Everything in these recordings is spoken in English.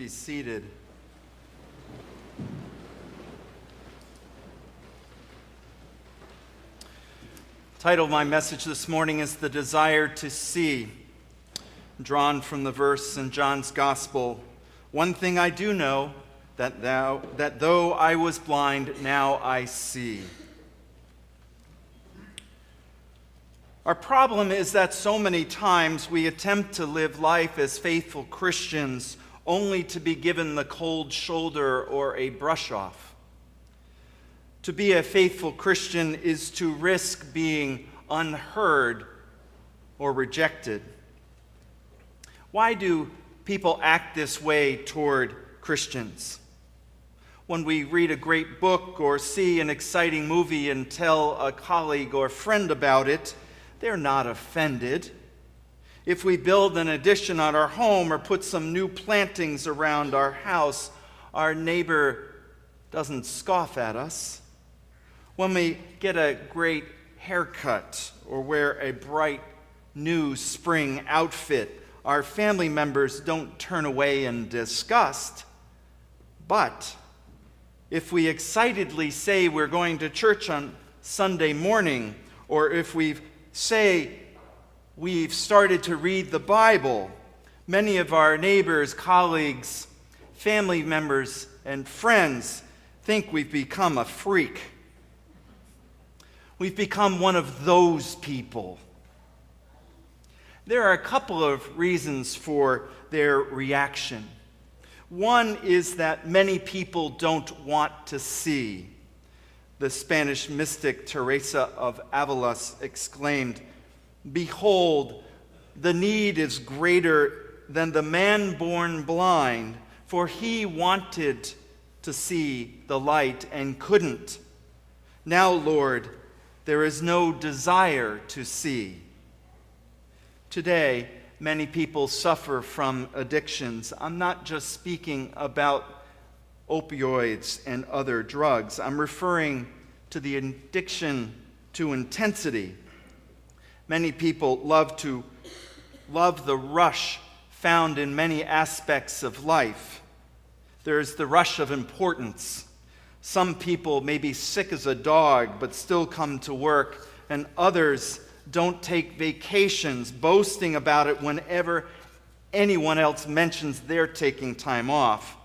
be seated. The title of my message this morning is The Desire to See, drawn from the verse in John's Gospel. One thing I do know, that though I was blind, now I see. Our problem is that so many times we attempt to live life as faithful Christians only to be given the cold shoulder or a brush off. To be a faithful Christian is to risk being unheard or rejected. Why do people act this way toward Christians? When we read a great book or see an exciting movie and tell a colleague or friend about it, they're not offended. If we build an addition on our home or put some new plantings around our house, our neighbor doesn't scoff at us. When we get a great haircut or wear a bright new spring outfit, our family members don't turn away in disgust. But if we excitedly say we're going to church on Sunday morning, or if we say we've started to read the Bible, many of our neighbors, colleagues, family members, and friends think we've become a freak. We've become one of those people. There are a couple of reasons for their reaction. One is that many people don't want to see. The Spanish mystic Teresa of Avila exclaimed, "Behold, the need is greater than the man born blind, for he wanted to see the light and couldn't. Now, Lord, there is no desire to see." Today, many people suffer from addictions. I'm not just speaking about opioids and other drugs. I'm referring to the addiction to intensity. Many people love the rush found in many aspects of life. There's the rush of importance. Some people may be sick as a dog but still come to work, and others don't take vacations, boasting about it whenever anyone else mentions they're taking time off.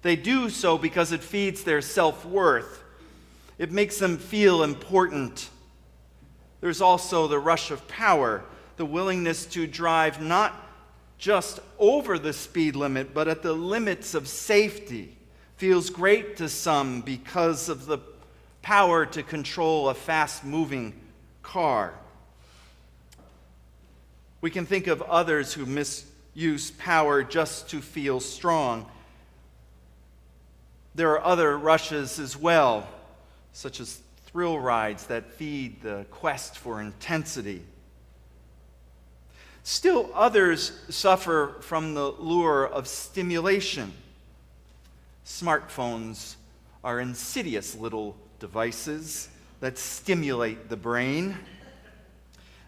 They do so because it feeds their self-worth. It makes them feel important. There's also the rush of power, the willingness to drive not just over the speed limit, but at the limits of safety. Feels great to some because of the power to control a fast-moving car. We can think of others who misuse power just to feel strong. There are other rushes as well, such as thrill rides that feed the quest for intensity. Still others suffer from the lure of stimulation. Smartphones are insidious little devices that stimulate the brain.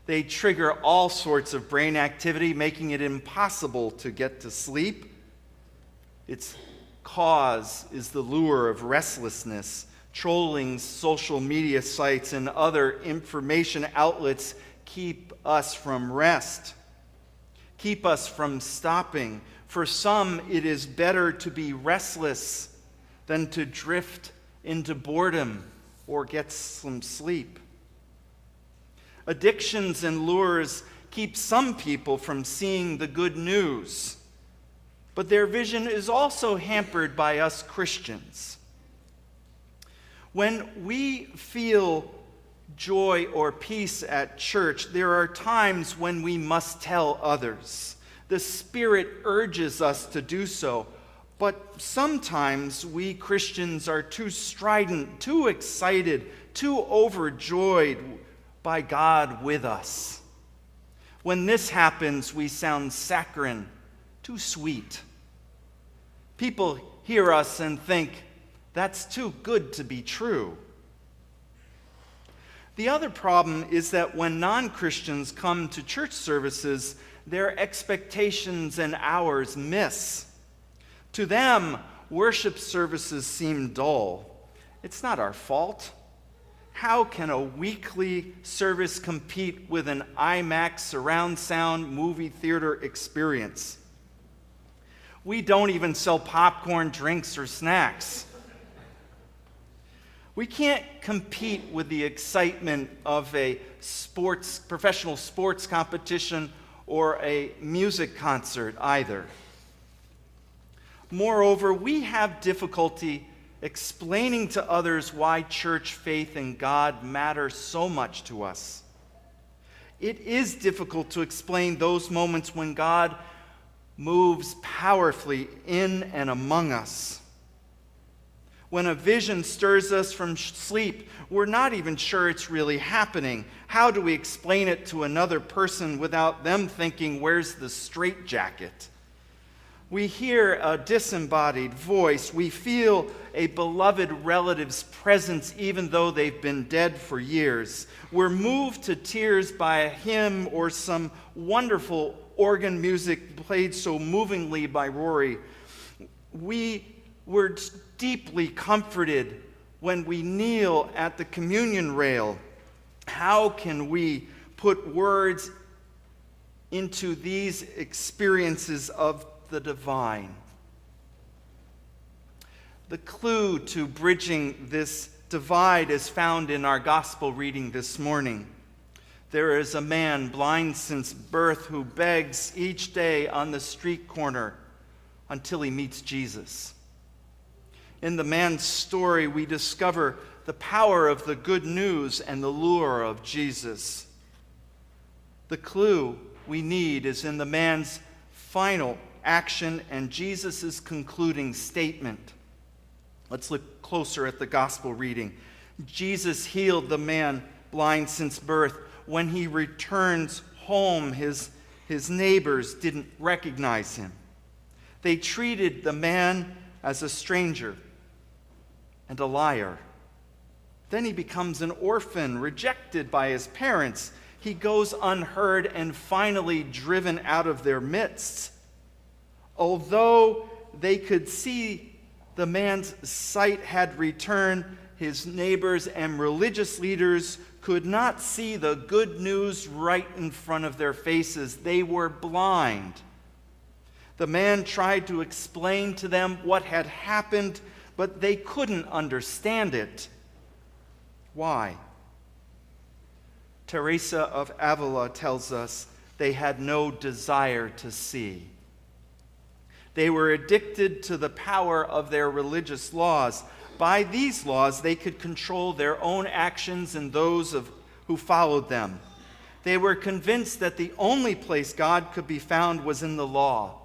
They trigger all sorts of brain activity, making it impossible to get to sleep. Its cause is the lure of restlessness. Trolling social media sites and other information outlets keep us from rest, keep us from stopping. For some, it is better to be restless than to drift into boredom or get some sleep. Addictions and lures keep some people from seeing the good news, but their vision is also hampered by us Christians. When we feel joy or peace at church, there are times when we must tell others. The Spirit urges us to do so, but sometimes we Christians are too strident, too excited, too overjoyed by God with us. When this happens, we sound saccharine, too sweet. People hear us and think, that's too good to be true. The other problem is that when non-Christians come to church services, their expectations and ours miss. To them, worship services seem dull. It's not our fault. How can a weekly service compete with an IMAX surround sound movie theater experience? We don't even sell popcorn, drinks, or snacks. We can't compete with the excitement of a professional sports competition or a music concert either. Moreover, we have difficulty explaining to others why church faith in God matters so much to us. It is difficult to explain those moments when God moves powerfully in and among us. When a vision stirs us from sleep, we're not even sure it's really happening. How do we explain it to another person without them thinking, "Where's the straitjacket?" We hear a disembodied voice. We feel a beloved relative's presence even though they've been dead for years. We're moved to tears by a hymn or some wonderful organ music played so movingly by Rory. We were deeply comforted when we kneel at the communion rail. How can we put words into these experiences of the divine? The clue to bridging this divide is found in our gospel reading this morning. There is a man blind since birth who begs each day on the street corner until he meets Jesus. In the man's story, we discover the power of the good news and the lure of Jesus. The clue we need is in the man's final action and Jesus' concluding statement. Let's look closer at the gospel reading. Jesus healed the man blind since birth. When he returns home, his neighbors didn't recognize him. They treated the man as a stranger and a liar. Then he becomes an orphan, rejected by his parents. He goes unheard and finally driven out of their midst. Although they could see the man's sight had returned, his neighbors and religious leaders could not see the good news right in front of their faces. They were blind. The man tried to explain to them what had happened, but they couldn't understand it. Why? Teresa of Avila tells us they had no desire to see. They were addicted to the power of their religious laws. By these laws, they could control their own actions and those of who followed them. They were convinced that the only place God could be found was in the law.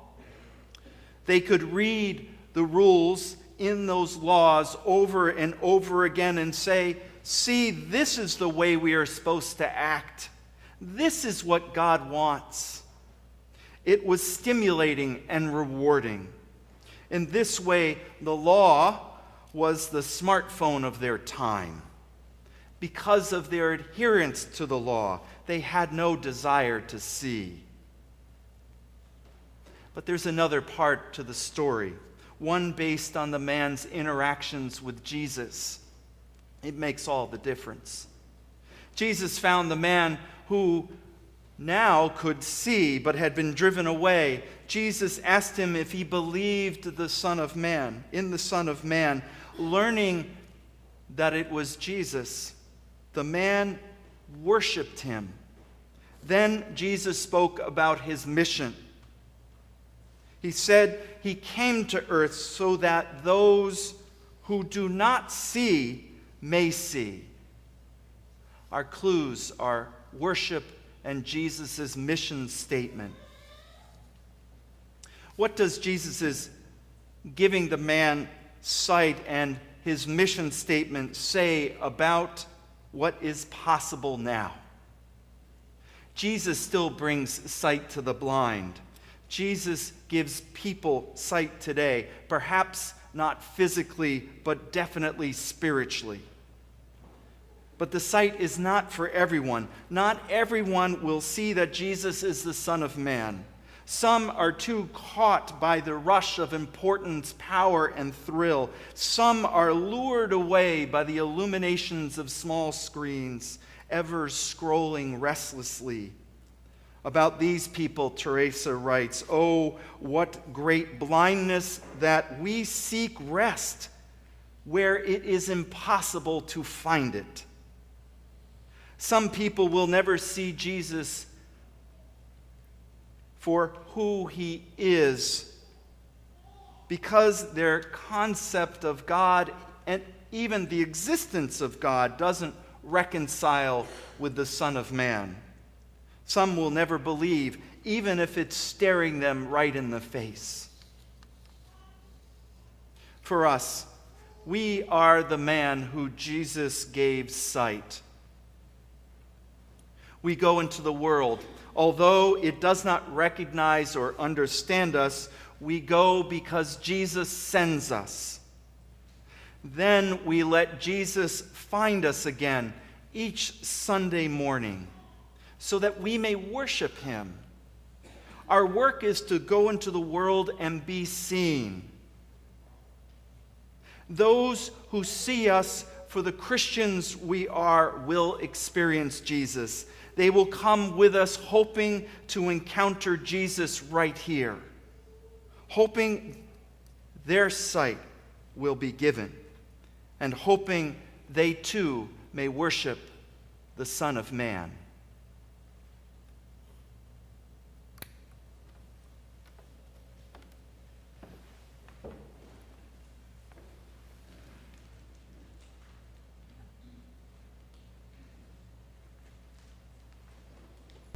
They could read the rules in those laws over and over again and say, "See, this is the way we are supposed to act. This is what God wants." It was stimulating and rewarding. In this way, the law was the smartphone of their time. Because of their adherence to the law, they had no desire to see. But there's another part to the story, one based on the man's interactions with Jesus. It makes all the difference. Jesus found the man who now could see but had been driven away. Jesus asked him if he believed in the Son of Man, learning that it was Jesus. The man worshiped him. Then Jesus spoke about his mission. He said he came to earth so that those who do not see may see. Our clues are worship and Jesus' mission statement. What does Jesus' giving the man sight and his mission statement say about what is possible now? Jesus still brings sight to the blind. Jesus gives people sight today, perhaps not physically, but definitely spiritually. But the sight is not for everyone. Not everyone will see that Jesus is the Son of Man. Some are too caught by the rush of importance, power, and thrill. Some are lured away by the illuminations of small screens, ever scrolling restlessly. About these people, Teresa writes, "Oh, what great blindness that we seek rest where it is impossible to find it." Some people will never see Jesus for who he is because their concept of God and even the existence of God doesn't reconcile with the Son of Man. Some will never believe, even if it's staring them right in the face. For us, we are the man who Jesus gave sight. We go into the world. Although it does not recognize or understand us, we go because Jesus sends us. Then we let Jesus find us again each Sunday morning so that we may worship him. Our work is to go into the world and be seen. Those who see us for the Christians we are will experience Jesus. They will come with us hoping to encounter Jesus right here, hoping their sight will be given, and hoping they too may worship the Son of Man.